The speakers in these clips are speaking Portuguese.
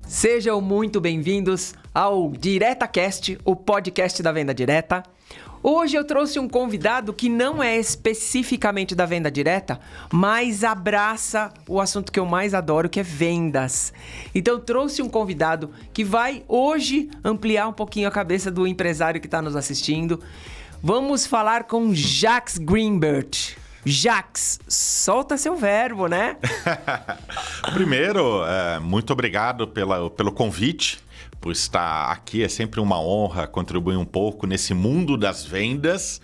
Sejam muito bem-vindos ao DiretaCast, o podcast da Venda Direta. Hoje eu trouxe um convidado que não é especificamente da venda direta, mas abraça o assunto que eu mais adoro, que é vendas. Então eu trouxe um convidado que vai hoje ampliar um pouquinho a cabeça do empresário que está nos assistindo. Vamos falar com Jacques Greenbert. Jacques, solta seu verbo, né? Primeiro, muito obrigado pelo convite, por estar aqui. É sempre uma honra contribuir um pouco nesse mundo das vendas.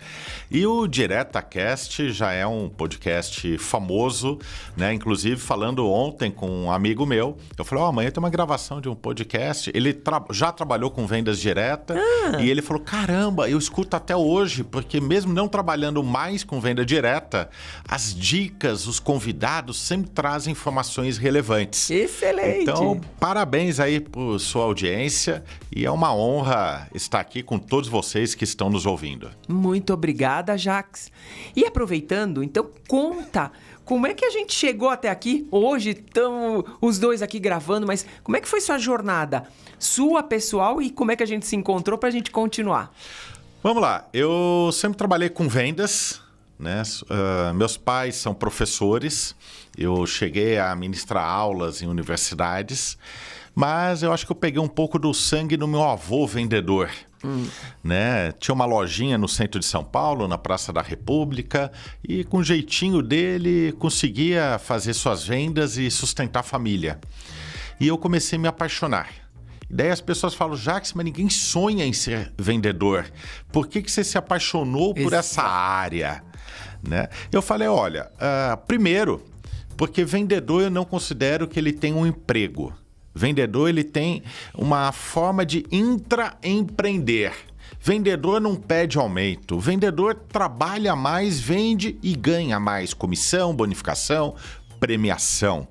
E o DiretaCast já é um podcast famoso, né? Inclusive, falando ontem com um amigo meu, eu falei, amanhã tem uma gravação de um podcast. Ele já trabalhou com vendas direta e ele falou, caramba, eu escuto até hoje, porque mesmo não trabalhando mais com venda direta, as dicas, os convidados sempre trazem informações relevantes. Excelente! Então, parabéns aí por sua audiência e é uma honra estar aqui com todos vocês que estão nos ouvindo. Muito obrigada, Jacques. E aproveitando, então conta como é que a gente chegou até aqui. Hoje estamos os dois aqui gravando, mas como é que foi sua jornada? Sua pessoal e como é que a gente se encontrou para a gente continuar? Vamos lá, eu sempre trabalhei com vendas, né? Meus pais são professores, eu cheguei a ministrar aulas em universidades, mas eu acho que eu peguei um pouco do sangue do meu avô vendedor. Né? Tinha uma lojinha no centro de São Paulo, na Praça da República, e com o jeitinho dele conseguia fazer suas vendas e sustentar a família. E eu comecei a me apaixonar. E daí as pessoas falam, Jacques, mas ninguém sonha em ser vendedor. Por que você se apaixonou por essa área? Né? Eu falei, olha, primeiro, porque vendedor eu não considero que ele tem um emprego. Vendedor, ele tem uma forma de intraempreender. Vendedor não pede aumento. Vendedor trabalha mais, vende e ganha mais comissão, bonificação, premiação.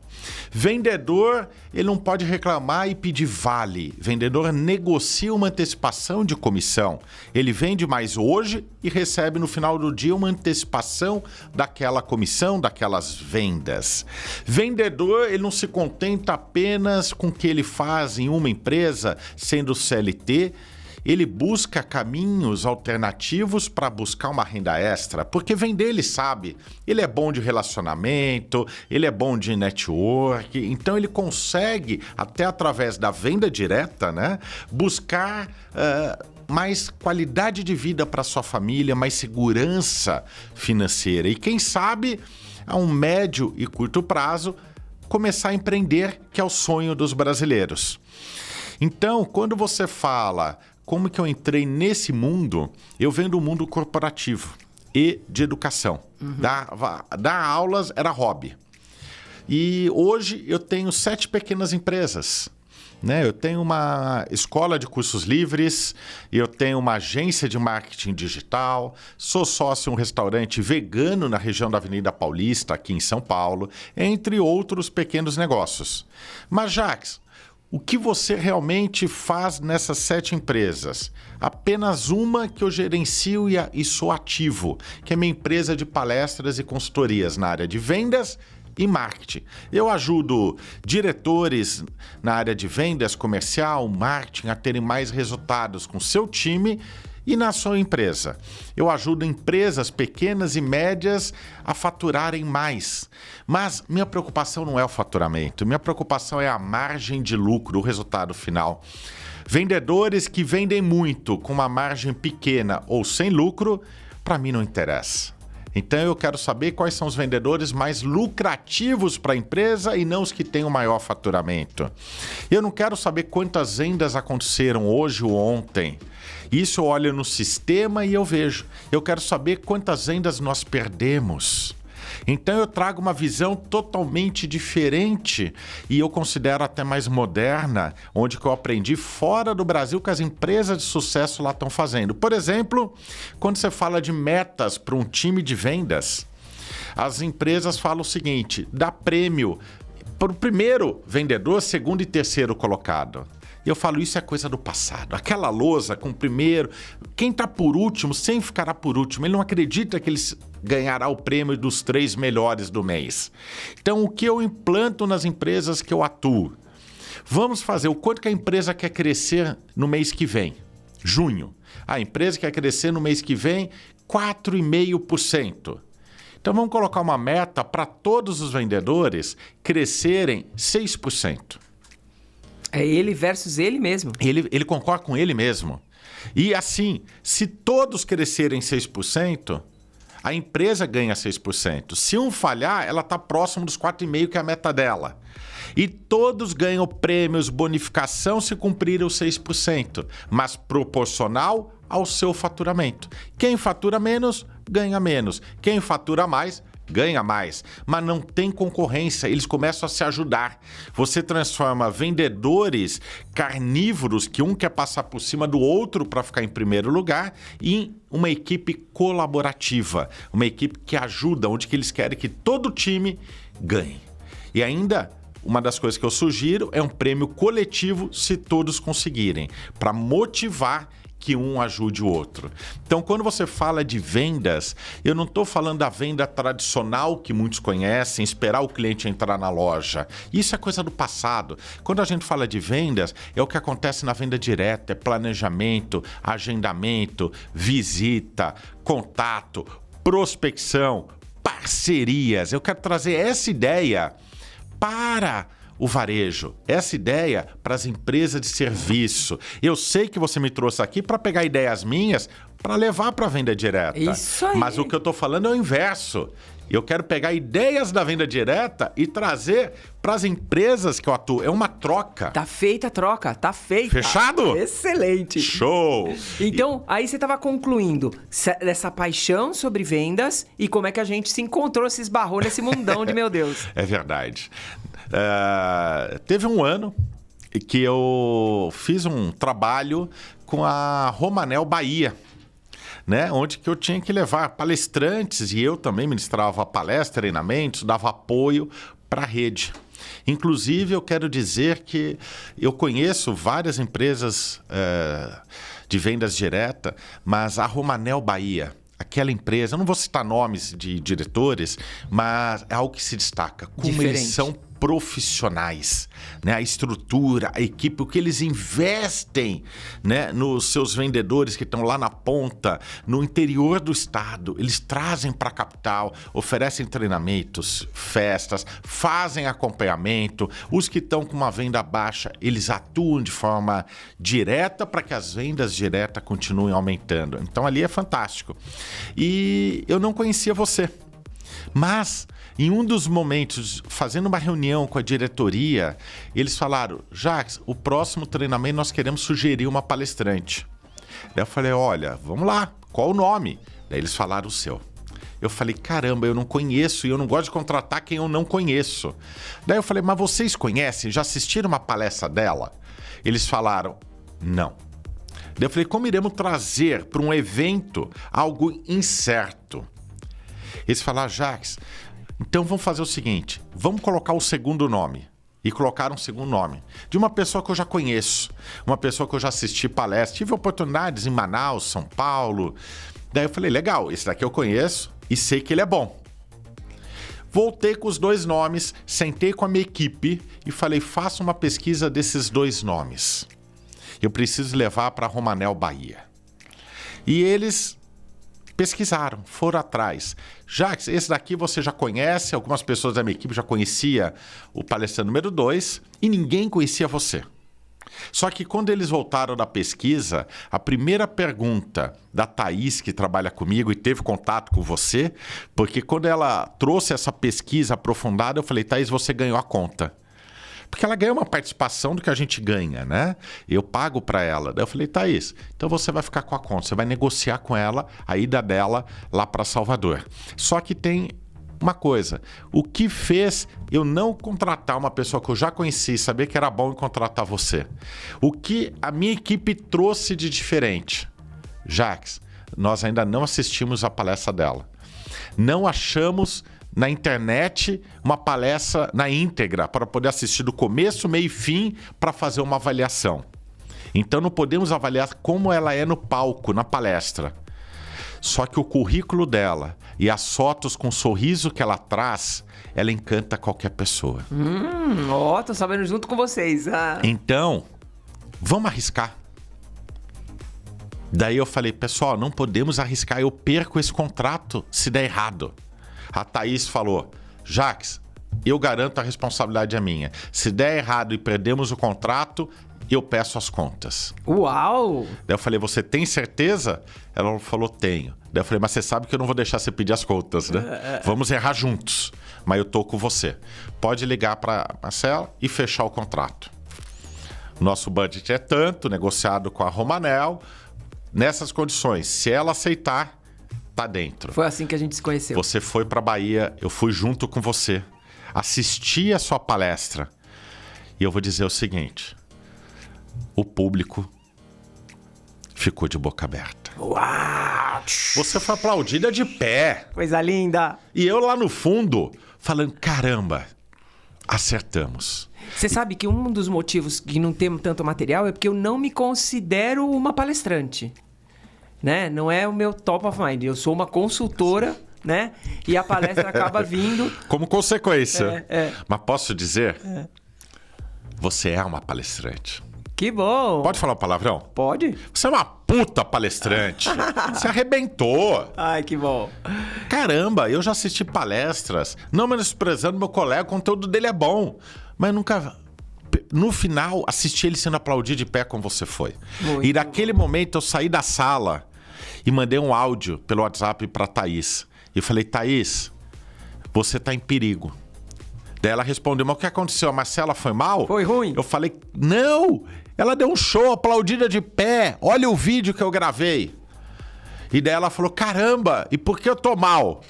Vendedor, ele não pode reclamar e pedir vale. Vendedor negocia uma antecipação de comissão. Ele vende mais hoje e recebe no final do dia uma antecipação daquela comissão, daquelas vendas. Vendedor, ele não se contenta apenas com o que ele faz em uma empresa, sendo CLT. Ele busca caminhos alternativos para buscar uma renda extra, porque vender ele sabe, ele é bom de relacionamento, ele é bom de network, então ele consegue, até através da venda direta, né, buscar mais qualidade de vida para sua família, mais segurança financeira e quem sabe, a um médio e curto prazo, começar a empreender, que é o sonho dos brasileiros. Então, quando você fala como que eu entrei nesse mundo, eu venho do mundo corporativo e de educação. Dar aulas era hobby. E hoje eu tenho 7 pequenas empresas. Né? Eu tenho uma escola de cursos livres, eu tenho uma agência de marketing digital, sou sócio de um restaurante vegano na região da Avenida Paulista, aqui em São Paulo, entre outros pequenos negócios. Mas, Jacques, o que você realmente faz nessas 7 empresas? Apenas uma que eu gerencio e sou ativo, que é minha empresa de palestras e consultorias na área de vendas e marketing. Eu ajudo diretores na área de vendas, comercial, marketing a terem mais resultados com seu time e na sua empresa. Eu ajudo empresas pequenas e médias a faturarem mais. Mas minha preocupação não é o faturamento, minha preocupação é a margem de lucro, o resultado final. Vendedores que vendem muito com uma margem pequena ou sem lucro, para mim não interessa. Então eu quero saber quais são os vendedores mais lucrativos para a empresa e não os que têm o maior faturamento. Eu não quero saber quantas vendas aconteceram hoje ou ontem. Isso eu olho no sistema e eu vejo. Eu quero saber quantas vendas nós perdemos. Então eu trago uma visão totalmente diferente e eu considero até mais moderna, onde que eu aprendi fora do Brasil que as empresas de sucesso lá estão fazendo. Por exemplo, quando você fala de metas para um time de vendas, as empresas falam o seguinte, dá prêmio para o primeiro vendedor, segundo e terceiro colocado. E eu falo, isso é coisa do passado. Aquela lousa com o primeiro, quem está por último sempre ficará por último. Ele não acredita que ele ganhará o prêmio dos 3 melhores do mês. Então, o que eu implanto nas empresas que eu atuo? Vamos fazer o quanto que a empresa quer crescer no mês que vem. Junho. A empresa quer crescer no mês que vem 4,5%. Então vamos colocar uma meta para todos os vendedores crescerem 6%. É ele versus ele mesmo. Ele concorda com ele mesmo. E assim, se todos crescerem 6%, a empresa ganha 6%. Se um falhar, ela está próximo dos 4,5%, que é a meta dela. E todos ganham prêmios, bonificação se cumprirem os 6%, mas proporcional ao seu faturamento. Quem fatura menos, ganha menos. Quem fatura mais, ganha mais. Mas não tem concorrência, eles começam a se ajudar. Você transforma vendedores carnívoros, que um quer passar por cima do outro para ficar em primeiro lugar, em uma equipe colaborativa, uma equipe que ajuda, onde que eles querem que todo time ganhe. E ainda, uma das coisas que eu sugiro é um prêmio coletivo, se todos conseguirem, para motivar que um ajude o outro. Então, quando você fala de vendas, eu não estou falando da venda tradicional que muitos conhecem, esperar o cliente entrar na loja. Isso é coisa do passado. Quando a gente fala de vendas, é o que acontece na venda direta, é planejamento, agendamento, visita, contato, prospecção, parcerias. Eu quero trazer essa ideia para o varejo, essa ideia para as empresas de serviço. Eu sei que você me trouxe aqui para pegar ideias minhas para levar para a venda direta. Isso aí. Mas o que eu estou falando é o inverso. Eu quero pegar ideias da venda direta e trazer para as empresas que eu atuo. É uma troca. Tá feita a troca, tá feita. Fechado? Excelente. Show! Então, aí você estava concluindo dessa paixão sobre vendas e como é que a gente se encontrou, se esbarrou nesse mundão de meu Deus. É verdade. Teve um ano que eu fiz um trabalho com a Romanel Bahia, né? Onde que eu tinha que levar palestrantes e eu também ministrava palestra, treinamentos, dava apoio para a rede. Inclusive, eu quero dizer que eu conheço várias empresas de vendas direta, mas a Romanel Bahia, aquela empresa, eu não vou citar nomes de diretores, mas é algo que se destaca. Como Diferente. eles são profissionais, né? A estrutura, a equipe, o que eles investem, né? Nos seus vendedores que estão lá na ponta, no interior do estado, eles trazem para a capital, oferecem treinamentos, festas, fazem acompanhamento. Os que estão com uma venda baixa, eles atuam de forma direta para que as vendas diretas continuem aumentando. Então ali é fantástico. E eu não conhecia você, mas em um dos momentos, fazendo uma reunião com a diretoria, eles falaram: Jacques, o próximo treinamento nós queremos sugerir uma palestrante. Daí eu falei: olha, vamos lá, qual o nome? Daí eles falaram o seu. Eu falei: caramba, eu não conheço e eu não gosto de contratar quem eu não conheço. Daí eu falei: mas vocês conhecem? Já assistiram uma palestra dela? Eles falaram: não. Daí eu falei: como iremos trazer para um evento algo incerto? Eles falaram: Jacques, então vamos fazer o seguinte, vamos colocar o segundo nome. E colocaram um segundo nome de uma pessoa que eu já conheço, uma pessoa que eu já assisti palestra, tive oportunidades em Manaus, São Paulo. Daí eu falei: legal, esse daqui eu conheço e sei que ele é bom. Voltei com os dois nomes, sentei com a minha equipe e falei: faça uma pesquisa desses dois nomes. Eu preciso levar para Romanel Bahia. E eles pesquisaram, foram atrás. Jacques, esse daqui você já conhece, algumas pessoas da minha equipe já conhecia o palestrante número 2 e ninguém conhecia você. Só que quando eles voltaram da pesquisa, a primeira pergunta da Thaís, que trabalha comigo e teve contato com você, porque quando ela trouxe essa pesquisa aprofundada, eu falei: Thaís, você ganhou a conta. Porque ela ganha uma participação do que a gente ganha, né? Eu pago para ela. Daí eu falei: Thaís, então você vai ficar com a conta, você vai negociar com ela a ida dela lá para Salvador. Só que tem uma coisa, o que fez eu não contratar uma pessoa que eu já conheci e saber que era bom em contratar você? O que a minha equipe trouxe de diferente? Jacques, nós ainda não assistimos a palestra dela. Não achamos na internet uma palestra na íntegra para poder assistir do começo, meio e fim para fazer uma avaliação. Então não podemos avaliar como ela é no palco, na palestra. Só que o currículo dela e as fotos com o sorriso que ela traz, ela encanta qualquer pessoa. Tô sabendo junto com vocês. Então, vamos arriscar. Daí eu falei, pessoal, não podemos arriscar, eu perco esse contrato se der errado. A Thaís falou, Jaques, eu garanto, a responsabilidade é minha. Se der errado e perdemos o contrato, eu peço as contas. Uau! Daí eu falei, você tem certeza? Ela falou, tenho. Daí eu falei, mas você sabe que eu não vou deixar você pedir as contas, né? Vamos errar juntos, mas eu tô com você. Pode ligar para Marcela e fechar o contrato. Nosso budget é tanto, negociado com a Romanel. Nessas condições, se ela aceitar, tá dentro. Foi assim que a gente se conheceu. Você foi para Bahia, eu fui junto com você. Assisti a sua palestra. E eu vou dizer o seguinte, o público ficou de boca aberta. Uau! Você foi aplaudida de pé. Coisa linda! E eu lá no fundo, falando, caramba, acertamos. Você sabe que um dos motivos que não temos tanto material é porque eu não me considero uma palestrante. Né? Não é o meu top of mind. Eu sou uma consultora, né? E a palestra acaba vindo... Como consequência. Mas posso dizer? Você é uma palestrante. Que bom! Pode falar um palavrão? Pode. Você é uma puta palestrante. Você arrebentou. Ai, que bom. Caramba, eu já assisti palestras, não menosprezando meu colega, o conteúdo dele é bom. Mas nunca... No final, assisti ele sendo aplaudido de pé como você foi. Muito e naquele momento eu saí da sala e mandei um áudio pelo WhatsApp pra Thaís. E falei, Thaís, você tá em perigo. Daí ela respondeu, mas o que aconteceu? A Marcela foi mal? Foi ruim? Eu falei, não! Ela deu um show, aplaudida de pé. Olha o vídeo que eu gravei. E daí ela falou, caramba, e por que eu tô mal?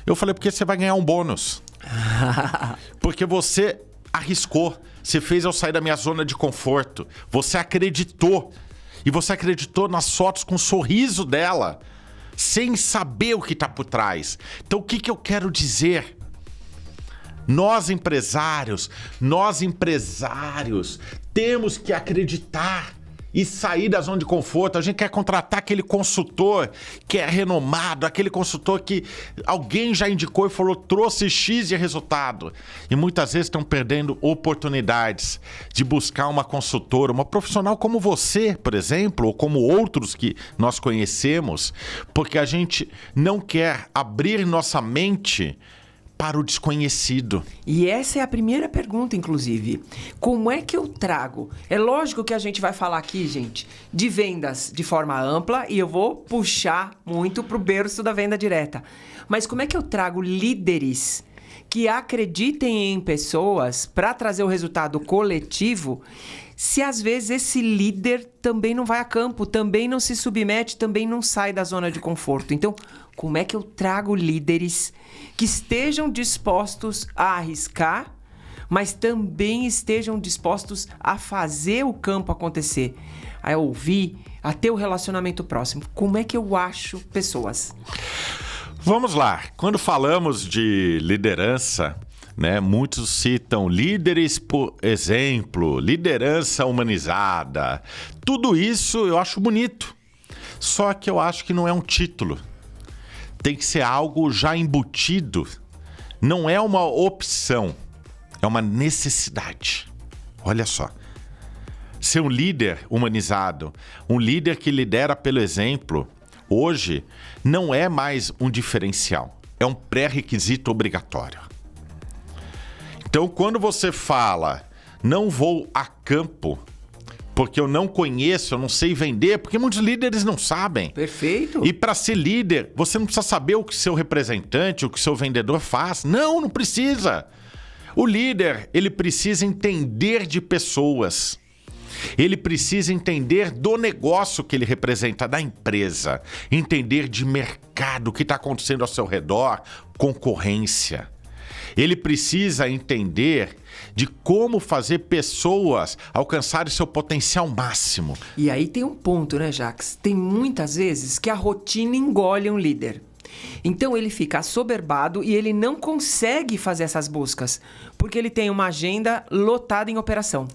Eu falei, porque você vai ganhar um bônus. Porque você arriscou. Você fez eu sair da minha zona de conforto. Você acreditou. E você acreditou nas fotos com o sorriso dela, sem saber o que tá por trás. Então o que eu quero dizer? Nós empresários, temos que acreditar e sair da zona de conforto. A gente quer contratar aquele consultor que é renomado, aquele consultor que alguém já indicou e falou, trouxe X de resultado. E muitas vezes estão perdendo oportunidades de buscar uma consultora, uma profissional como você, por exemplo, ou como outros que nós conhecemos, porque a gente não quer abrir nossa mente para o desconhecido. E essa é a primeira pergunta, inclusive. Como é que eu trago? É lógico que a gente vai falar aqui, gente, de vendas de forma ampla e eu vou puxar muito pro berço da venda direta. Mas como é que eu trago líderes que acreditem em pessoas para trazer o resultado coletivo, se às vezes esse líder também não vai a campo, também não se submete, também não sai da zona de conforto? Então, como é que eu trago líderes que estejam dispostos a arriscar, mas também estejam dispostos a fazer o campo acontecer, a ouvir, a ter o relacionamento próximo? Como é que eu acho pessoas? Vamos lá. Quando falamos de liderança, né, muitos citam líderes por exemplo, liderança humanizada. Tudo isso eu acho bonito. Só que eu acho que não é um título. Tem que ser algo já embutido. Não é uma opção, é uma necessidade. Olha só. Ser um líder humanizado, um líder que lidera pelo exemplo, hoje não é mais um diferencial, é um pré-requisito obrigatório. Então, quando você fala, não vou a campo, porque eu não conheço, eu não sei vender, porque muitos líderes não sabem. Perfeito. E para ser líder, você não precisa saber o que seu representante, o que seu vendedor faz. Não precisa. O líder, ele precisa entender de pessoas. Ele precisa entender do negócio que ele representa, da empresa. Entender de mercado, o que está acontecendo ao seu redor, concorrência. Ele precisa entender de como fazer pessoas alcançarem seu potencial máximo. E aí tem um ponto, né, Jaques? Tem muitas vezes que a rotina engole um líder. Então ele fica assoberbado e ele não consegue fazer essas buscas, porque ele tem uma agenda lotada em operação.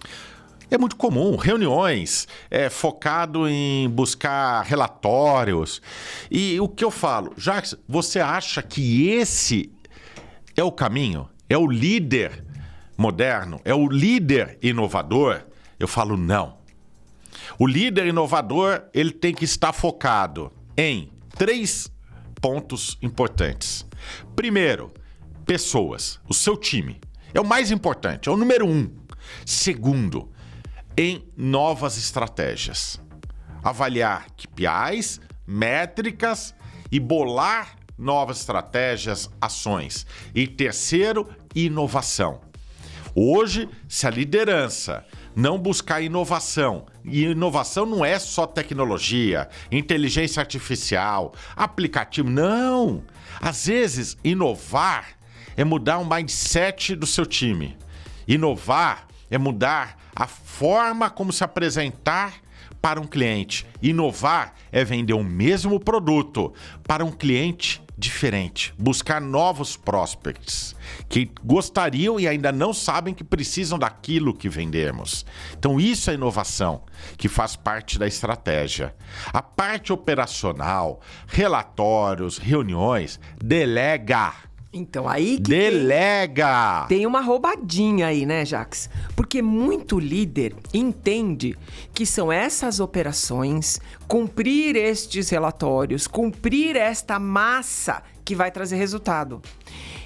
É muito comum, reuniões, focado em buscar relatórios. E o que eu falo, Jacques, você acha que esse é o caminho? É o líder moderno? É o líder inovador? Eu falo, não. O líder inovador, ele tem que estar focado em 3 pontos importantes. Primeiro, pessoas, o seu time. É o mais importante, é o número 1. Segundo, em novas estratégias. Avaliar KPIs, métricas e bolar novas estratégias, ações. E terceiro, inovação. Hoje, se a liderança não buscar inovação, e inovação não é só tecnologia, inteligência artificial, aplicativo, não. Às vezes, inovar é mudar o mindset do seu time. Inovar é mudar a forma como se apresentar para um cliente. Inovar é vender o mesmo produto para um cliente diferente. Buscar novos prospects que gostariam e ainda não sabem que precisam daquilo que vendemos. Então isso é inovação, que faz parte da estratégia. A parte operacional, relatórios, reuniões, delega. Então, aí que delega! Tem uma roubadinha aí, né, Jacques? Porque muito líder entende que são essas operações, cumprir estes relatórios, cumprir esta massa que vai trazer resultado.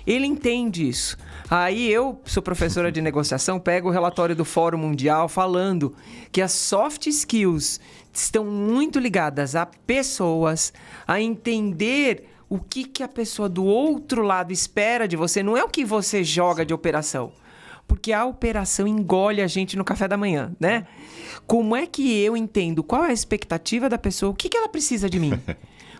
Ele entende isso. Aí eu sou professora de negociação, pego o relatório do Fórum Mundial falando que as soft skills estão muito ligadas a pessoas, a entender o que a pessoa do outro lado espera de você. Não é o que você joga de operação. Porque a operação engole a gente no café da manhã, né? Como é que eu entendo qual é a expectativa da pessoa? O que ela precisa de mim?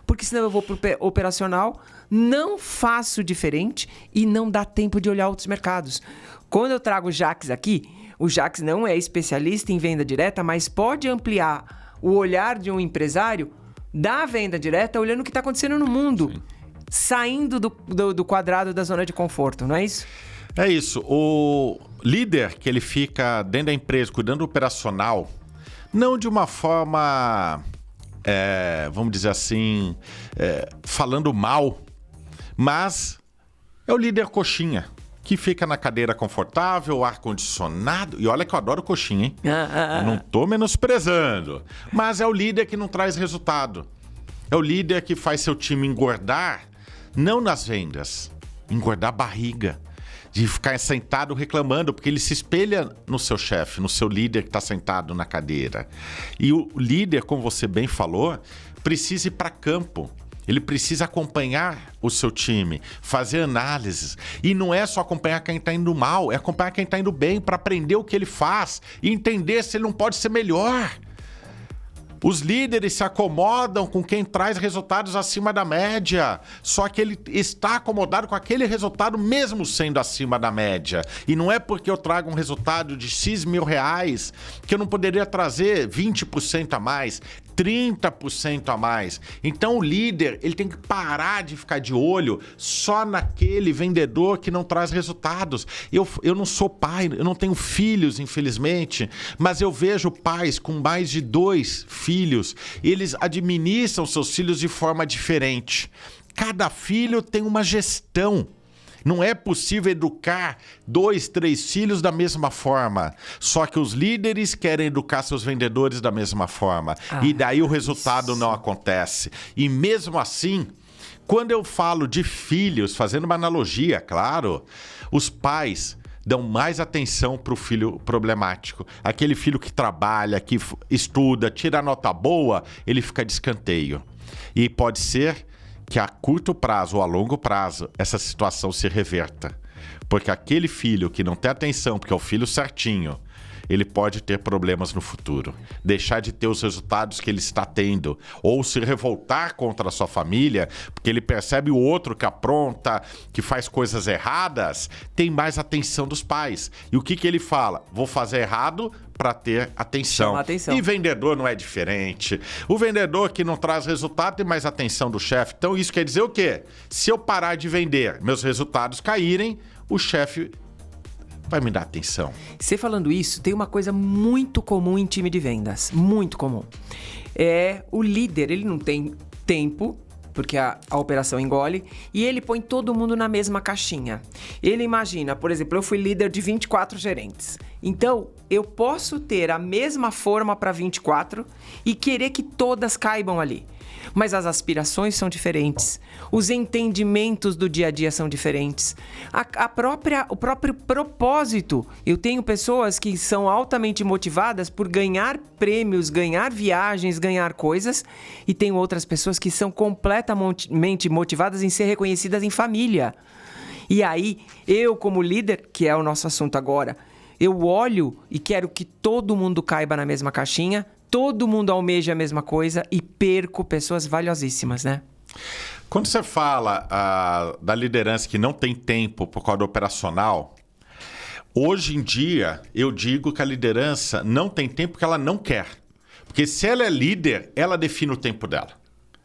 Porque senão eu vou pro operacional, não faço diferente e não dá tempo de olhar outros mercados. Quando eu trago o Jacques aqui, o Jacques não é especialista em venda direta, mas pode ampliar o olhar de um empresário da venda direta, olhando o que está acontecendo no mundo. Sim. Saindo do quadrado da zona de conforto, não é isso? É isso. O líder que ele fica dentro da empresa, cuidando do operacional, não de uma forma, vamos dizer assim, falando mal, mas é o líder coxinha, que fica na cadeira confortável, ar-condicionado. E olha que eu adoro coxinha, hein? Não tô menosprezando. Mas é o líder que não traz resultado. É o líder que faz seu time engordar, não nas vendas, engordar a barriga. De ficar sentado reclamando, porque ele se espelha no seu chefe, no seu líder que está sentado na cadeira. E o líder, como você bem falou, precisa ir para campo. Ele precisa acompanhar o seu time, fazer análises. E não é só acompanhar quem está indo mal, é acompanhar quem está indo bem para aprender o que ele faz e entender se ele não pode ser melhor. Os líderes se acomodam com quem traz resultados acima da média. Só que ele está acomodado com aquele resultado mesmo sendo acima da média. E não é porque eu trago um resultado de X mil reais que eu não poderia trazer 20% a mais, 30% a mais. Então o líder, ele tem que parar de ficar de olho só naquele vendedor que não traz resultados. Eu não sou pai, eu não tenho filhos, infelizmente, mas eu vejo pais com mais de 2 filhos. Eles administram seus filhos de forma diferente. Cada filho tem uma gestão. Não é possível educar 2, 3 filhos da mesma forma. Só que os líderes querem educar seus vendedores da mesma forma. E daí o resultado não acontece. E mesmo assim, quando eu falo de filhos, fazendo uma analogia, claro, os pais dão mais atenção para o filho problemático. Aquele filho que trabalha, que estuda, tira nota boa, ele fica de escanteio. E pode ser que a curto prazo ou a longo prazo essa situação se reverta. Porque aquele filho que não tem atenção, porque é o filho certinho, ele pode ter problemas no futuro. Deixar de ter os resultados que ele está tendo. Ou se revoltar contra a sua família, porque ele percebe o outro que apronta, que faz coisas erradas, tem mais atenção dos pais. E o que ele fala? Vou fazer errado para ter atenção. E vendedor não é diferente. O vendedor que não traz resultado tem mais atenção do chefe. Então isso quer dizer o quê? Se eu parar de vender, meus resultados caírem, o chefe vai me dar atenção? Você falando isso, tem uma coisa muito comum em time de vendas. Muito comum. O líder, ele não tem tempo, porque a operação engole, e ele põe todo mundo na mesma caixinha. Ele imagina, por exemplo, eu fui líder de 24 gerentes. Então, eu posso ter a mesma forma para 24 e querer que todas caibam ali. Mas as aspirações são diferentes, os entendimentos do dia a dia são diferentes, o próprio propósito. Eu tenho pessoas que são altamente motivadas por ganhar prêmios, ganhar viagens, ganhar coisas, e tenho outras pessoas que são completamente motivadas em ser reconhecidas em família. E aí, eu como líder, que é o nosso assunto agora, eu olho e quero que todo mundo caiba na mesma caixinha, todo mundo almeja a mesma coisa e perco pessoas valiosíssimas, né? Quando você fala da liderança que não tem tempo por causa do operacional, hoje em dia eu digo que a liderança não tem tempo porque ela não quer. Porque se ela é líder, ela define o tempo dela.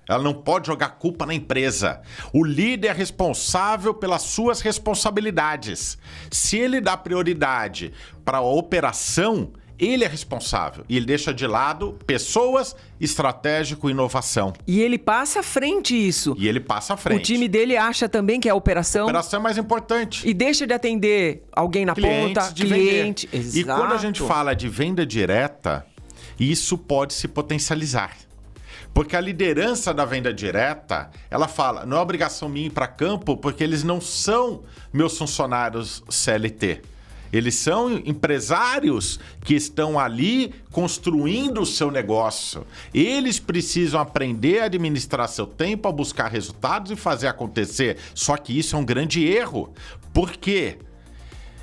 Ela não pode jogar culpa na empresa. O líder é responsável pelas suas responsabilidades. Se ele dá prioridade para a operação, ele é responsável. E ele deixa de lado pessoas, estratégico e inovação. E ele passa à frente isso. E ele passa à frente. O time dele acha também que é a operação. A operação é mais importante. E deixa de atender alguém na ponta, cliente. Exato. E quando a gente fala de venda direta, isso pode se potencializar. Porque a liderança da venda direta, ela fala, não é obrigação minha ir para campo, porque eles não são meus funcionários CLT. Eles são empresários que estão ali construindo o seu negócio. Eles precisam aprender a administrar seu tempo, a buscar resultados e fazer acontecer. Só que isso é um grande erro. Por quê?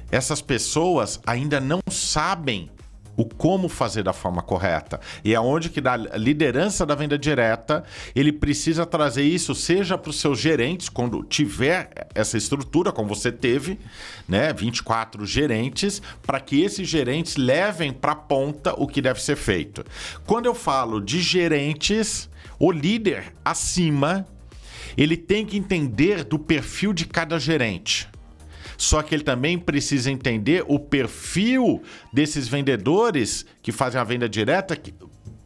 Essas pessoas ainda não sabem o como fazer da forma correta. E é onde que da liderança da venda direta, ele precisa trazer isso, seja para os seus gerentes, quando tiver essa estrutura, como você teve, né, 24 gerentes, para que esses gerentes levem para a ponta o que deve ser feito. Quando eu falo de gerentes, o líder acima, ele tem que entender do perfil de cada gerente. Só que ele também precisa entender o perfil desses vendedores que fazem a venda direta,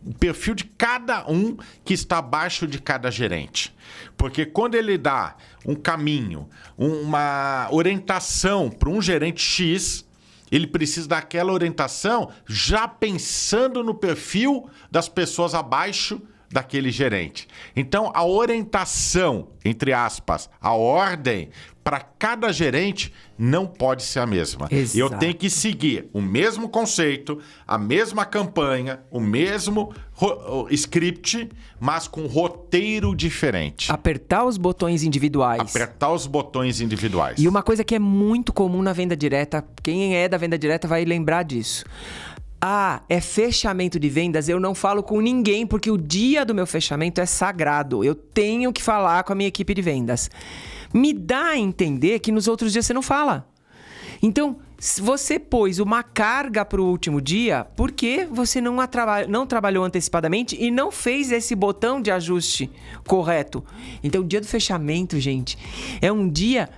o perfil de cada um que está abaixo de cada gerente. Porque quando ele dá um caminho, uma orientação para um gerente X, ele precisa daquela orientação já pensando no perfil das pessoas abaixo daquele gerente. Então, a orientação, entre aspas, a ordem para cada gerente não pode ser a mesma. Exato. Eu tenho que seguir o mesmo conceito, a mesma campanha, o mesmo script, mas com roteiro diferente. Apertar os botões individuais. Apertar os botões individuais. E uma coisa que é muito comum na venda direta, quem é da venda direta vai lembrar disso. É fechamento de vendas, eu não falo com ninguém porque o dia do meu fechamento é sagrado. Eu tenho que falar com a minha equipe de vendas. Me dá a entender que nos outros dias você não fala. Então, se você pôs uma carga para o último dia, por que você não trabalhou antecipadamente e não fez esse botão de ajuste correto? Então, o dia do fechamento, gente, é um dia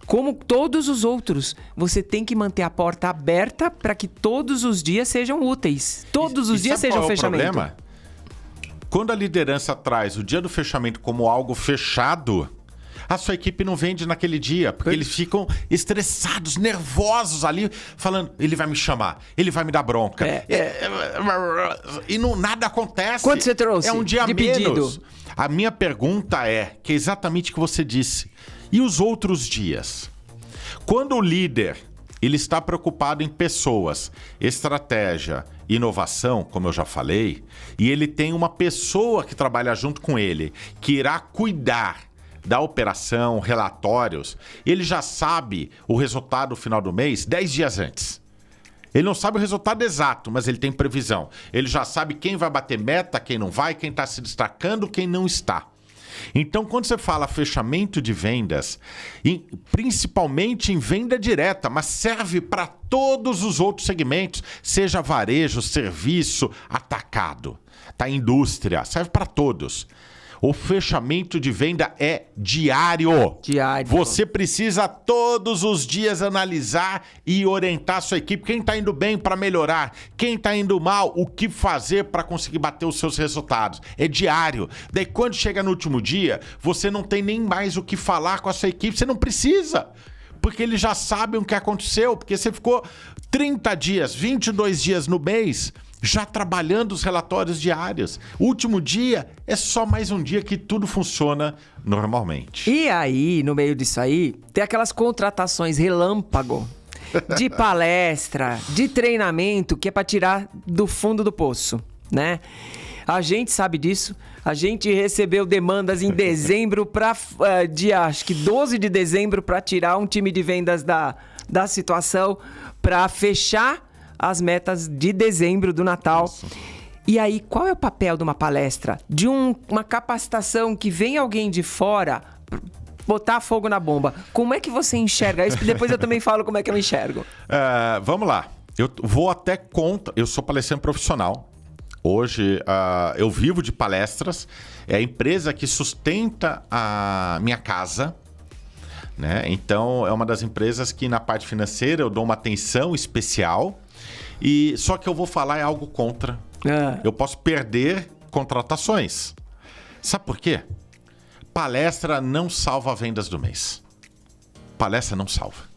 como todos os outros. Você tem que manter a porta aberta para que todos os dias sejam úteis. Todos os dias sejam fechamento. O problema? Quando a liderança traz o dia do fechamento como algo fechado, a sua equipe não vende naquele dia, porque eles ficam estressados, nervosos ali, falando, ele vai me chamar, ele vai me dar bronca. E não, nada acontece. Quanto você trouxe? É um dia de menos. Pedido? A minha pergunta é, que é exatamente o que você disse, e os outros dias? Quando o líder ele está preocupado em pessoas, estratégia, inovação, como eu já falei, e ele tem uma pessoa que trabalha junto com ele, que irá cuidar da operação, relatórios, ele já sabe o resultado no final do mês 10 dias antes. Ele não sabe o resultado exato, mas ele tem previsão. Ele já sabe quem vai bater meta, quem não vai, quem está se destacando, quem não está. Então, quando você fala fechamento de vendas, principalmente em venda direta, mas serve para todos os outros segmentos, seja varejo, serviço, atacado, indústria, serve para todos. O fechamento de venda é diário. Diário. Você precisa todos os dias analisar e orientar a sua equipe. Quem está indo bem para melhorar, quem está indo mal, o que fazer para conseguir bater os seus resultados. É diário. Daí quando chega no último dia, você não tem nem mais o que falar com a sua equipe. Você não precisa. Porque eles já sabem o que aconteceu. Porque você ficou 30 dias, 22 dias no mês já trabalhando os relatórios diários. O último dia é só mais um dia que tudo funciona normalmente. E aí, no meio disso aí, tem aquelas contratações relâmpago de palestra, de treinamento, que é para tirar do fundo do poço, né? A gente sabe disso. A gente recebeu demandas em dezembro para dia, acho que 12 de dezembro, para tirar um time de vendas da situação, para fechar as metas de dezembro do Natal. Nossa. E aí, qual é o papel de uma palestra? De uma capacitação que vem alguém de fora botar fogo na bomba. Como é que você enxerga isso? Depois eu também falo como é que eu enxergo. Vamos lá. Eu vou até contra... Eu sou palestrante profissional. Hoje eu vivo de palestras. É a empresa que sustenta a minha casa, né? Então, é uma das empresas que na parte financeira eu dou uma atenção especial. Só que eu vou falar algo contra. Eu posso perder contratações. Sabe por quê? Palestra não salva vendas do mês. Palestra não salva.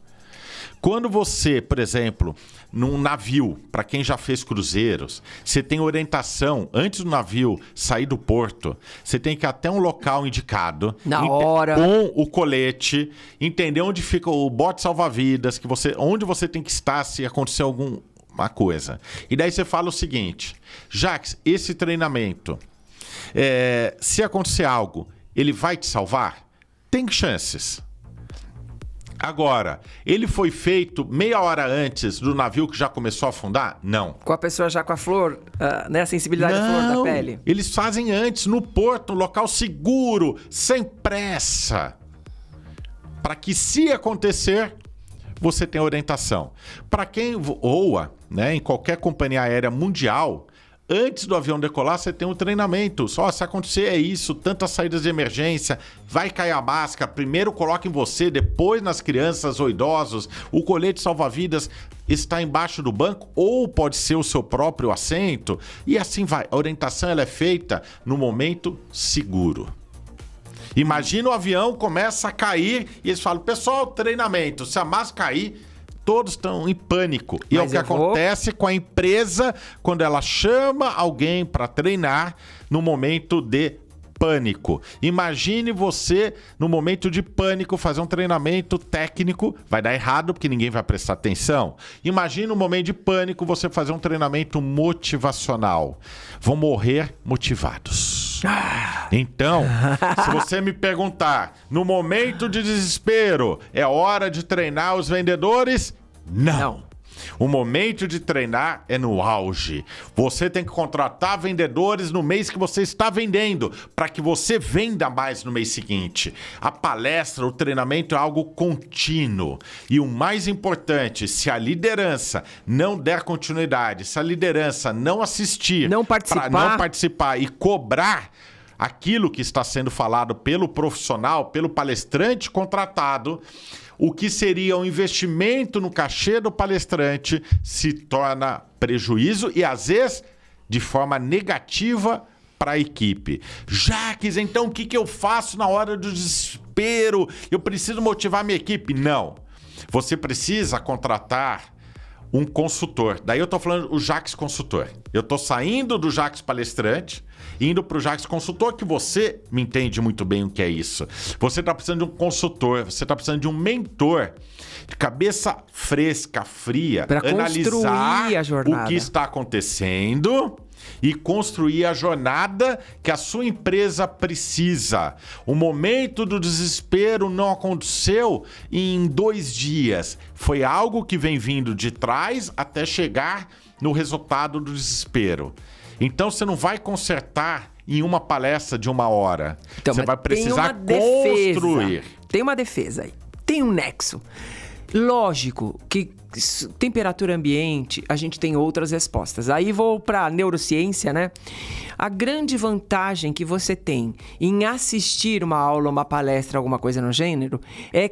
Quando você, por exemplo, num navio, para quem já fez cruzeiros, você tem orientação, antes do navio sair do porto, você tem que ir até um local indicado, na hora, com o colete, entender onde fica o bote salva-vidas, onde você tem que estar se acontecer alguma coisa. E daí você fala o seguinte: Jacques, esse treinamento, se acontecer algo, ele vai te salvar? Tem chances. Agora, ele foi feito meia hora antes do navio que já começou a afundar? Não. Com a pessoa já com a flor, né? A sensibilidade da flor da pele? Eles fazem antes, no porto, no local seguro, sem pressa. Para que, se acontecer, você tenha orientação. Para quem voa, né, em qualquer companhia aérea mundial, antes do avião decolar, você tem um treinamento. Só se acontecer isso, tantas saídas de emergência, vai cair a máscara, primeiro coloca em você, depois nas crianças ou idosos, o colete salva-vidas está embaixo do banco ou pode ser o seu próprio assento, e assim vai. A orientação ela é feita no momento seguro. Imagina o avião começa a cair e eles falam: pessoal, treinamento, se a máscara cair, todos estão em pânico. E é o que acontece com a empresa quando ela chama alguém para treinar no momento de pânico. Imagine você, no momento de pânico, fazer um treinamento técnico. Vai dar errado porque ninguém vai prestar atenção. Imagine no momento de pânico você fazer um treinamento motivacional. Vão morrer motivados. Então, se você me perguntar, no momento de desespero, é hora de treinar os vendedores? Não. O momento de treinar é no auge. Você tem que contratar vendedores no mês que você está vendendo, para que você venda mais no mês seguinte. A palestra, o treinamento é algo contínuo. E o mais importante, se a liderança não der continuidade, se a liderança não assistir, não participar e cobrar aquilo que está sendo falado pelo profissional, pelo palestrante contratado, o que seria um investimento no cachê do palestrante se torna prejuízo e, às vezes, de forma negativa para a equipe. Jacques, então o que eu faço na hora do desespero? Eu preciso motivar minha equipe? Não. Você precisa contratar um consultor. Daí eu estou falando o Jacques consultor. Eu estou saindo do Jacques palestrante, indo para o Jacques consultor, que você me entende muito bem o que é isso. Você está precisando de um consultor, você está precisando de um mentor, de cabeça fresca, fria, para analisar a jornada, o que está acontecendo e construir a jornada que a sua empresa precisa. O momento do desespero não aconteceu em 2 dias. Foi algo que vem vindo de trás até chegar no resultado do desespero. Então você não vai consertar em uma palestra de 1 hora. Então, você vai precisar construir. Tem uma defesa aí. Tem um nexo. Lógico que temperatura ambiente, a gente tem outras respostas. Aí vou para neurociência, né? A grande vantagem que você tem em assistir uma aula, uma palestra, alguma coisa no gênero, é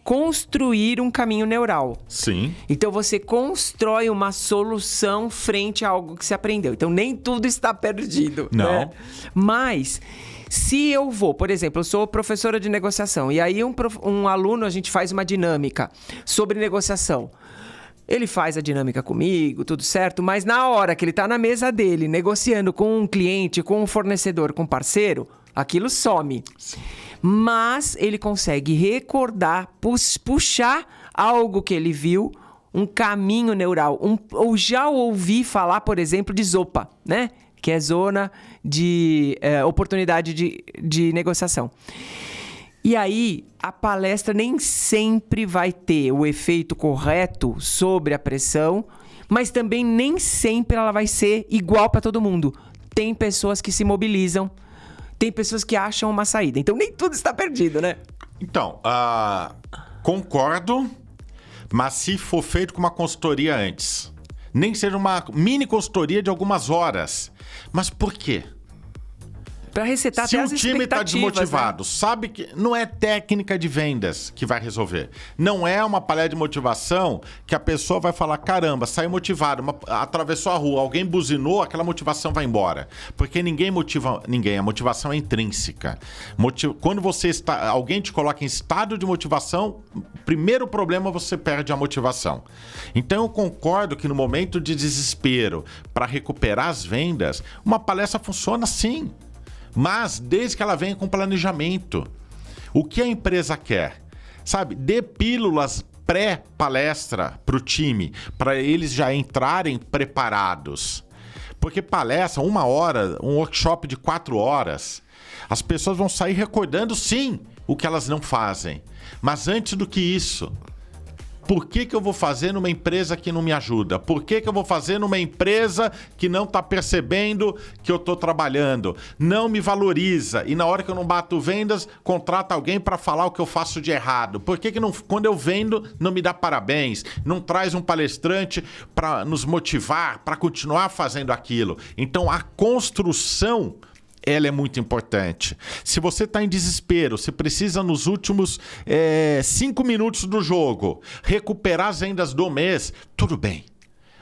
construir um caminho neural. Sim. Então você constrói uma solução frente a algo que você aprendeu. Então nem tudo está perdido. Não. Né? Mas se eu vou, por exemplo, eu sou professora de negociação e aí um aluno, a gente faz uma dinâmica sobre negociação. Ele faz a dinâmica comigo, tudo certo, mas na hora que ele está na mesa dele, negociando com um cliente, com um fornecedor, com um parceiro, aquilo some. Mas ele consegue recordar, puxar algo que ele viu, um caminho neural. Ou já ouvi falar, por exemplo, de ZOPA, né? Que é zona de oportunidade de negociação. E aí, a palestra nem sempre vai ter o efeito correto sobre a pressão, mas também nem sempre ela vai ser igual para todo mundo. Tem pessoas que se mobilizam, tem pessoas que acham uma saída. Então, nem tudo está perdido, né? Então, concordo, mas se for feito com uma consultoria antes, nem que seja uma mini consultoria de algumas horas. Mas por quê? Para resetar Se até o as time está expectativas, desmotivado, né? sabe que não é técnica de vendas que vai resolver. Não é uma palestra de motivação que a pessoa vai falar, caramba, saiu motivado, atravessou a rua, alguém buzinou, aquela motivação vai embora. Porque ninguém motiva ninguém, a motivação é intrínseca. Quando alguém te coloca em estado de motivação, primeiro problema você perde a motivação. Então eu concordo que no momento de desespero, para recuperar as vendas, uma palestra funciona sim. Mas desde que ela venha com planejamento. O que a empresa quer? Sabe, dê pílulas pré-palestra para o time, para eles já entrarem preparados. Porque palestra, 1 hora, um workshop de 4 horas, as pessoas vão sair recordando sim o que elas não fazem. Mas antes do que isso, por que eu vou fazer numa empresa que não me ajuda? Por que eu vou fazer numa empresa que não está percebendo que eu estou trabalhando? Não me valoriza. E na hora que eu não bato vendas, contrata alguém para falar o que eu faço de errado. Por que não, quando eu vendo, não me dá parabéns? Não traz um palestrante para nos motivar, para continuar fazendo aquilo? Então, a construção, ela é muito importante. Se você está em desespero, se precisa nos últimos 5 minutos do jogo recuperar as vendas do mês, tudo bem.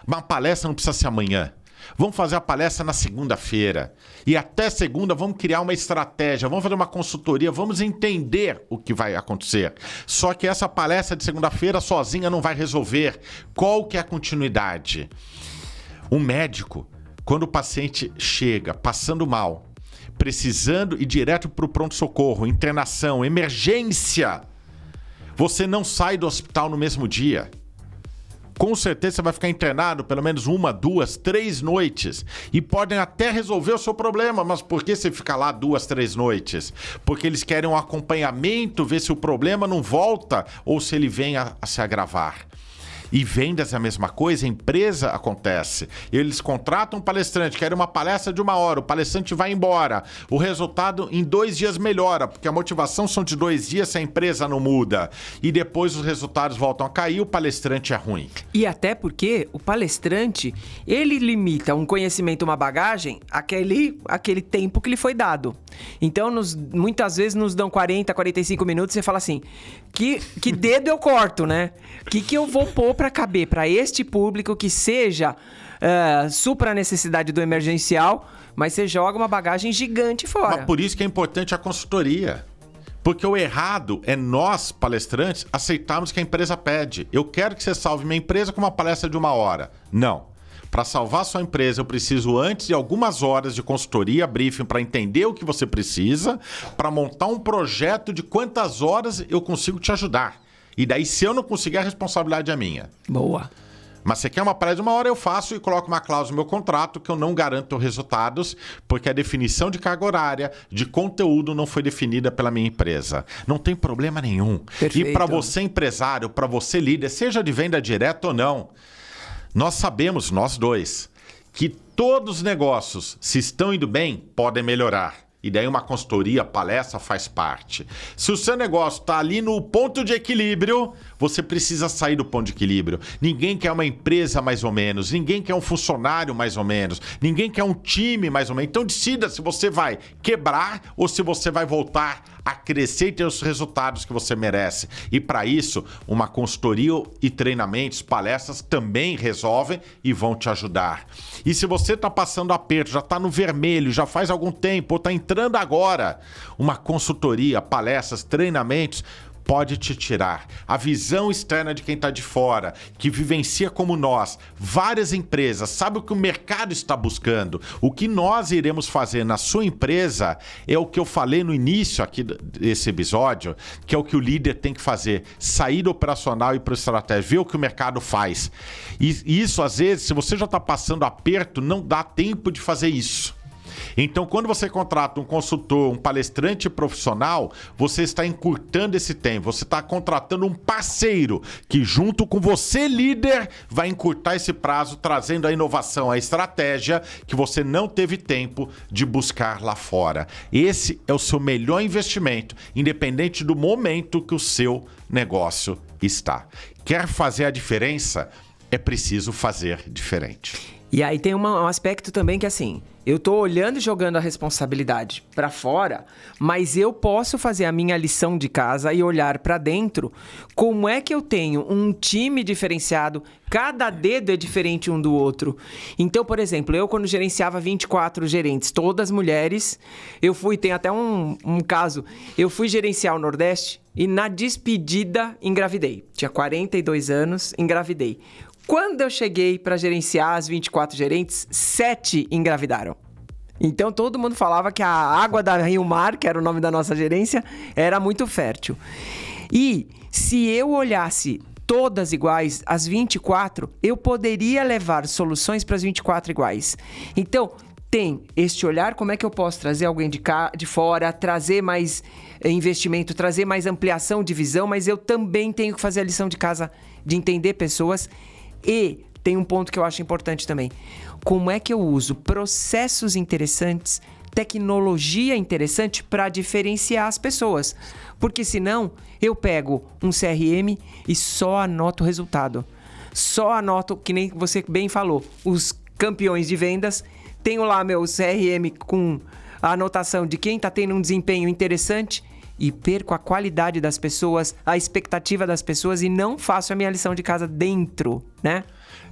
Uma palestra não precisa ser amanhã. Vamos fazer a palestra na segunda-feira. E até segunda vamos criar uma estratégia, vamos fazer uma consultoria, vamos entender o que vai acontecer. Só que essa palestra de segunda-feira sozinha não vai resolver. Qual que é a continuidade? Um médico, quando o paciente chega passando mal, precisando ir direto para o pronto-socorro, internação, emergência, você não sai do hospital no mesmo dia. Com certeza você vai ficar internado pelo menos 1, 2, 3 noites. E podem até resolver o seu problema, mas por que você fica lá 2, 3 noites? Porque eles querem um acompanhamento, ver se o problema não volta ou se ele vem a se agravar. E vendas é a mesma coisa, empresa acontece. Eles contratam um palestrante, querem uma palestra de 1 hora, o palestrante vai embora. O resultado em 2 dias melhora, porque a motivação são de 2 dias se a empresa não muda. E depois os resultados voltam a cair, o palestrante é ruim. E até porque o palestrante, ele limita um conhecimento, uma bagagem, aquele tempo que lhe foi dado. Então, muitas vezes nos dão 40, 45 minutos e você fala assim, que dedo eu corto, né? Que eu vou pôr para caber para este público que seja supra a necessidade do emergencial, mas você joga uma bagagem gigante fora. Mas por isso que é importante a consultoria. Porque o errado é nós, palestrantes, aceitarmos o que a empresa pede. Eu quero que você salve minha empresa com uma palestra de 1 hora. Não. Para salvar sua empresa, eu preciso antes de algumas horas de consultoria, briefing, para entender o que você precisa, para montar um projeto de quantas horas eu consigo te ajudar. E daí, se eu não conseguir, a responsabilidade é minha. Boa. Mas você quer uma palestra de 1 hora, eu faço e coloco uma cláusula no meu contrato que eu não garanto resultados, porque a definição de carga horária, de conteúdo, não foi definida pela minha empresa. Não tem problema nenhum. Perfeito. E para você, empresário, para você, líder, seja de venda direta ou não, nós sabemos, nós dois, que todos os negócios, se estão indo bem, podem melhorar. E daí uma consultoria, palestra faz parte. Se o seu negócio está ali no ponto de equilíbrio, você precisa sair do ponto de equilíbrio. Ninguém quer uma empresa mais ou menos, ninguém quer um funcionário mais ou menos, ninguém quer um time mais ou menos. Então decida se você vai quebrar ou se você vai voltar a crescer e ter os resultados que você merece. E para isso, uma consultoria e treinamentos, palestras também resolvem e vão te ajudar. E se você está passando aperto, já está no vermelho, já faz algum tempo, ou está entrando agora, uma consultoria, palestras, treinamentos, pode te tirar a visão externa de quem está de fora, que vivencia como nós, várias empresas, sabe o que o mercado está buscando. O que nós iremos fazer na sua empresa é o que eu falei no início aqui desse episódio, que é o que o líder tem que fazer, sair do operacional e para o estratégico, ver o que o mercado faz. E isso, às vezes, se você já está passando aperto, não dá tempo de fazer isso. Então, quando você contrata um consultor, um palestrante profissional, você está encurtando esse tempo, você está contratando um parceiro que, junto com você, líder, vai encurtar esse prazo, trazendo a inovação, a estratégia que você não teve tempo de buscar lá fora. Esse é o seu melhor investimento, independente do momento que o seu negócio está. Quer fazer a diferença? É preciso fazer diferente. E aí tem um aspecto também que, assim, eu tô olhando e jogando a responsabilidade para fora, mas eu posso fazer a minha lição de casa e olhar para dentro como é que eu tenho um time diferenciado, cada dedo é diferente um do outro. Então, por exemplo, eu quando gerenciava 24 gerentes, todas mulheres, tem até um caso, eu fui gerenciar o Nordeste e na despedida engravidei. Tinha 42 anos, engravidei. Quando eu cheguei para gerenciar as 24 gerentes, 7 engravidaram. Então, todo mundo falava que a água da Rio Mar, que era o nome da nossa gerência, era muito fértil. E se eu olhasse todas iguais, as 24, eu poderia levar soluções para as 24 iguais. Então, tem este olhar, como é que eu posso trazer alguém de fora, trazer mais investimento, trazer mais ampliação de visão, mas eu também tenho que fazer a lição de casa de entender pessoas. E tem um ponto que eu acho importante também. Como é que eu uso processos interessantes, tecnologia interessante para diferenciar as pessoas? Porque senão eu pego um CRM e só anoto o resultado. Só anoto, que nem você bem falou, os campeões de vendas. Tenho lá meu CRM com a anotação de quem está tendo um desempenho interessante e perco a qualidade das pessoas, a expectativa das pessoas e não faço a minha lição de casa dentro, né?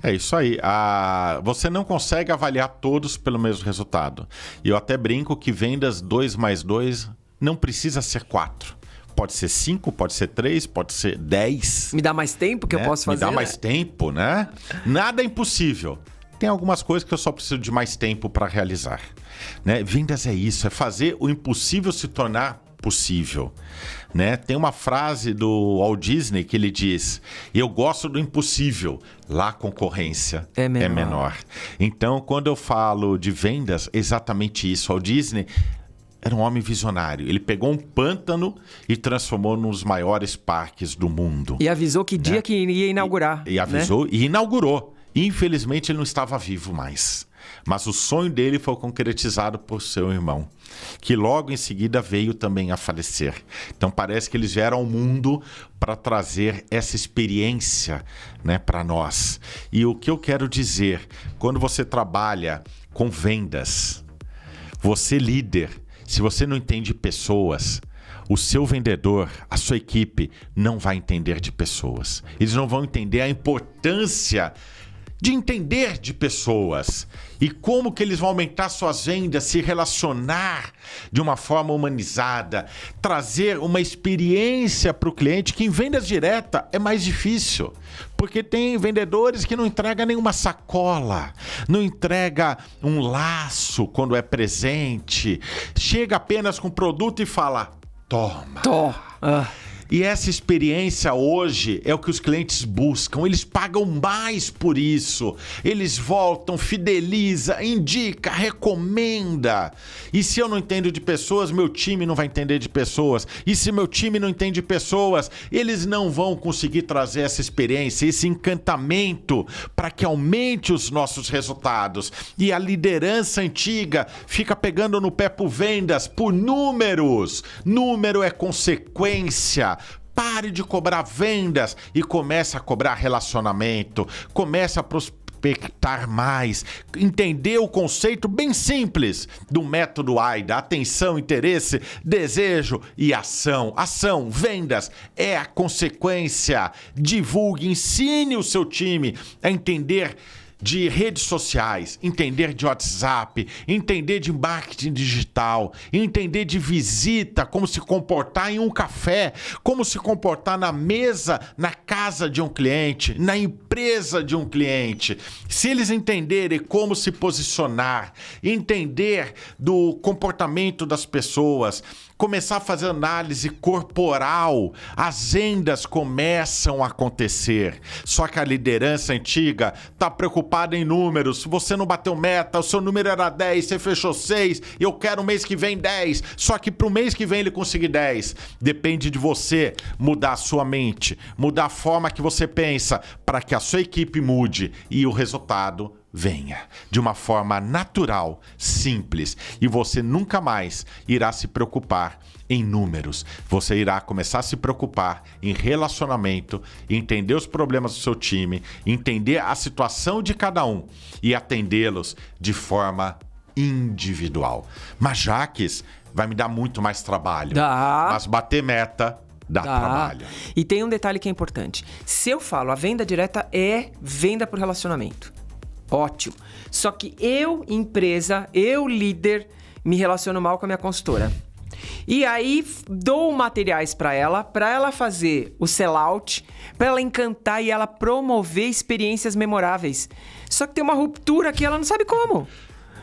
É isso aí. Você não consegue avaliar todos pelo mesmo resultado. E eu até brinco que vendas 2 mais 2 não precisa ser 4. Pode ser 5, pode ser 3, pode ser 10. Me dá mais tempo que eu posso fazer? Me dá mais tempo, né? Nada é impossível. Tem algumas coisas que eu só preciso de mais tempo para realizar. Né? Vendas é isso, é fazer o impossível se tornar possível, né? Tem uma frase do Walt Disney que ele diz: eu gosto do impossível, lá a concorrência é menor. Então, quando eu falo de vendas, exatamente isso. Walt Disney era um homem visionário. Ele pegou um pântano e transformou nos maiores parques do mundo. E avisou que dia que ia inaugurar. E avisou, né? E inaugurou. Infelizmente, ele não estava vivo mais. Mas o sonho dele foi concretizado por seu irmão, que logo em seguida veio também a falecer. Então parece que eles vieram ao mundo para trazer essa experiência, né, para nós. E o que eu quero dizer, quando você trabalha com vendas, você líder, se você não entende pessoas, o seu vendedor, a sua equipe, não vai entender de pessoas. Eles não vão entender a importância de entender de pessoas e como que eles vão aumentar suas vendas, se relacionar de uma forma humanizada, trazer uma experiência para o cliente, que em vendas direta é mais difícil, porque tem vendedores que não entregam nenhuma sacola, não entrega um laço quando é presente, chega apenas com o produto e fala, toma. E essa experiência hoje é o que os clientes buscam. Eles pagam mais por isso. Eles voltam, fideliza, indica, recomenda. E se eu não entendo de pessoas, meu time não vai entender de pessoas. E se meu time não entende de pessoas, eles não vão conseguir trazer essa experiência, esse encantamento para que aumente os nossos resultados. E a liderança antiga fica pegando no pé por vendas, por números. Número é consequência. Pare de cobrar vendas e comece a cobrar relacionamento. Comece a prospectar mais. Entender o conceito bem simples do método AIDA. Atenção, interesse, desejo e ação. Ação, vendas é a consequência. Divulgue, ensine o seu time a entender de redes sociais, entender de WhatsApp, entender de marketing digital, entender de visita, como se comportar em um café, como se comportar na mesa, na casa de um cliente, na empresa de um cliente. Se eles entenderem como se posicionar, entender do comportamento das pessoas, começar a fazer análise corporal, as vendas começam a acontecer. Só que a liderança antiga está preocupada em números. Se você não bateu meta, o seu número era 10, você fechou 6, eu quero o mês que vem 10. Só que para o mês que vem ele conseguir 10. Depende de você mudar a sua mente, mudar a forma que você pensa para que a sua equipe mude e o resultado venha de uma forma natural, simples, e você nunca mais irá se preocupar em números. Você irá começar a se preocupar em relacionamento, entender os problemas do seu time, entender a situação de cada um e atendê-los de forma individual. Mas, Jaques, vai me dar muito mais trabalho. Mas bater meta dá trabalho. E tem um detalhe que é importante. Se eu falo, a venda direta é venda por relacionamento. Ótimo. Só que eu, empresa, eu, líder, me relaciono mal com a minha consultora. E aí dou materiais para ela fazer o sellout, para ela encantar e ela promover experiências memoráveis. Só que tem uma ruptura que ela não sabe como.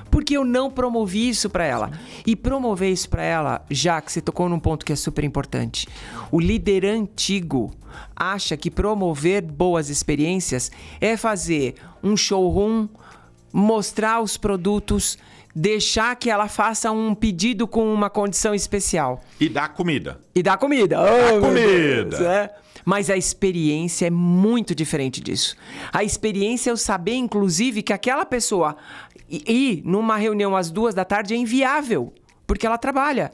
Porque eu não promovi isso para ela. E promover isso para ela, já que você tocou num ponto que é super importante. O líder antigo acha que promover boas experiências é fazer um showroom, mostrar os produtos, deixar que ela faça um pedido com uma condição especial. E dar comida. Dá comida. Deus, é. Mas a experiência é muito diferente disso. A experiência é eu saber, inclusive, que aquela pessoa ir numa reunião às 14h é inviável, porque ela trabalha.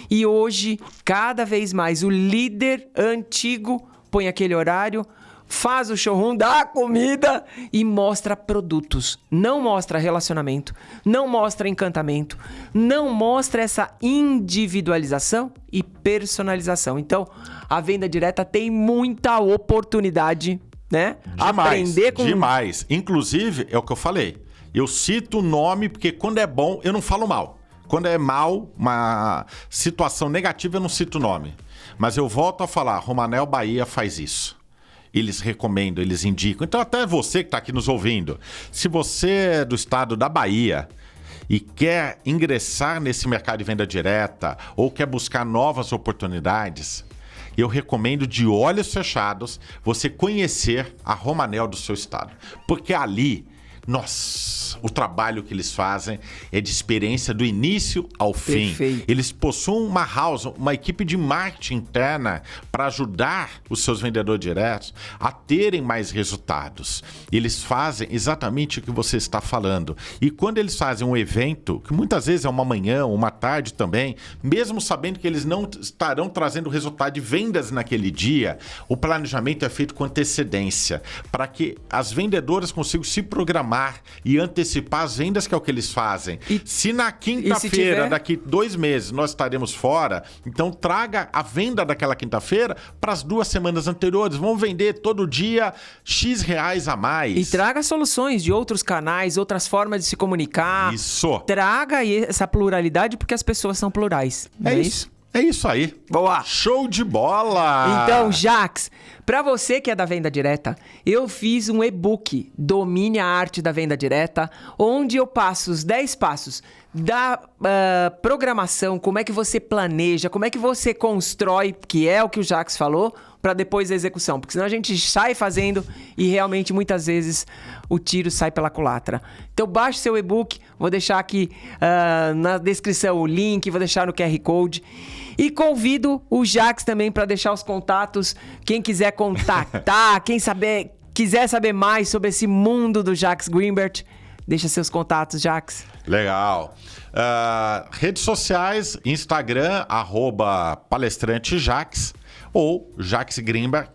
E hoje, cada vez mais, o líder antigo põe aquele horário, faz o showroom, dá comida e mostra produtos. Não mostra relacionamento, não mostra encantamento, não mostra essa individualização e personalização. Então, a venda direta tem muita oportunidade, né? Aprender com... Demais. Inclusive, é o que eu falei. Eu cito o nome porque quando é bom, eu não falo mal. Quando é mal, uma situação negativa, eu não cito o nome. Mas eu volto a falar, Romanel Bahia faz isso. Eles recomendam, eles indicam. Então até você que está aqui nos ouvindo, se você é do estado da Bahia e quer ingressar nesse mercado de venda direta ou quer buscar novas oportunidades, eu recomendo de olhos fechados você conhecer a Romanel do seu estado. Porque ali... Nossa, o trabalho que eles fazem é de experiência do início ao fim. Perfeito. Eles possuem uma house, uma equipe de marketing interna para ajudar os seus vendedores diretos a terem mais resultados. Eles fazem exatamente o que você está falando. E quando eles fazem um evento, que muitas vezes é uma manhã, uma tarde também, mesmo sabendo que eles não estarão trazendo resultado de vendas naquele dia, o planejamento é feito com antecedência, para que as vendedoras consigam se programar e antecipar as vendas, que é o que eles fazem. Se na quinta-feira, daqui 2 meses, nós estaremos fora, então traga a venda daquela quinta-feira para as 2 semanas anteriores. Vamos vender todo dia X reais a mais. E traga soluções de outros canais, outras formas de se comunicar. Isso. Traga essa pluralidade porque as pessoas são plurais. É isso. É isso aí. Boa! Show de bola! Então, Jax, para você que é da venda direta, eu fiz um e-book, Domine a Arte da Venda Direta, onde eu passo os 10 passos da programação, como é que você planeja, como é que você constrói, que é o que o Jax falou, para depois a execução. Porque senão a gente sai fazendo e realmente muitas vezes o tiro sai pela culatra. Então baixe seu e-book, vou deixar aqui na descrição o link, vou deixar no QR Code. E convido o Jax também para deixar os contatos, quem quiser contactar, quiser saber mais sobre esse mundo do Jax Greenbert, deixa seus contatos, Jax. Legal. Redes sociais, Instagram, @palestrantejax ou Jax Greenbert.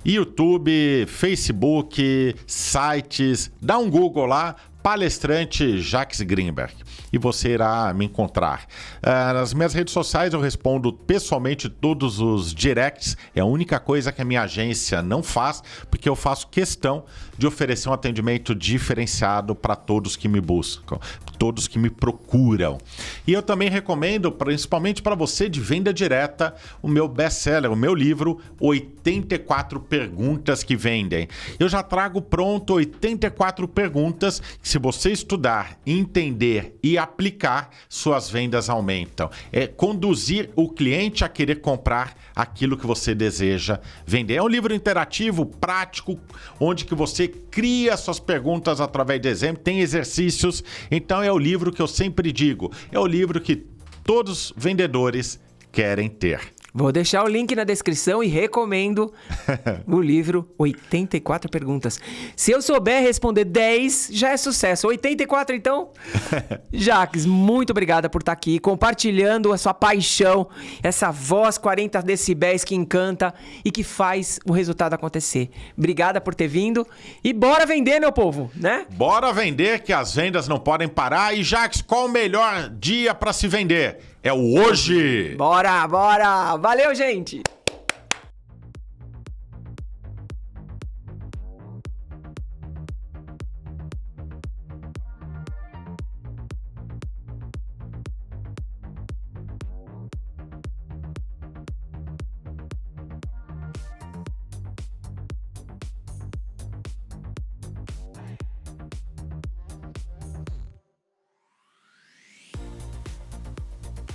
YouTube, Facebook, sites, dá um Google lá, Palestrante Jax Greenbert, e você irá me encontrar. Nas minhas redes sociais eu respondo pessoalmente todos os directs, é a única coisa que a minha agência não faz, porque eu faço questão de oferecer um atendimento diferenciado para todos que me buscam, todos que me procuram. E eu também recomendo, principalmente para você de venda direta, o meu best-seller, o meu livro 84 Perguntas que Vendem. Eu já trago pronto 84 perguntas que, se você estudar, entender e aplicar, suas vendas aumentam. É conduzir o cliente a querer comprar aquilo que você deseja vender. É um livro interativo, prático, onde que você cria suas perguntas através de exemplos, tem exercícios. Então é o livro que eu sempre digo, é o livro que todos os vendedores querem ter. Vou deixar o link na descrição e recomendo o livro 84 Perguntas. Se eu souber responder 10, já é sucesso. 84, então? Jax, muito obrigada por estar aqui, compartilhando a sua paixão, essa voz 40 decibéis que encanta e que faz o resultado acontecer. Obrigada por ter vindo e bora vender, meu povo, né? Bora vender, que as vendas não podem parar. E, Jax, qual o melhor dia para se vender? É o hoje! Bora, bora! Valeu, gente!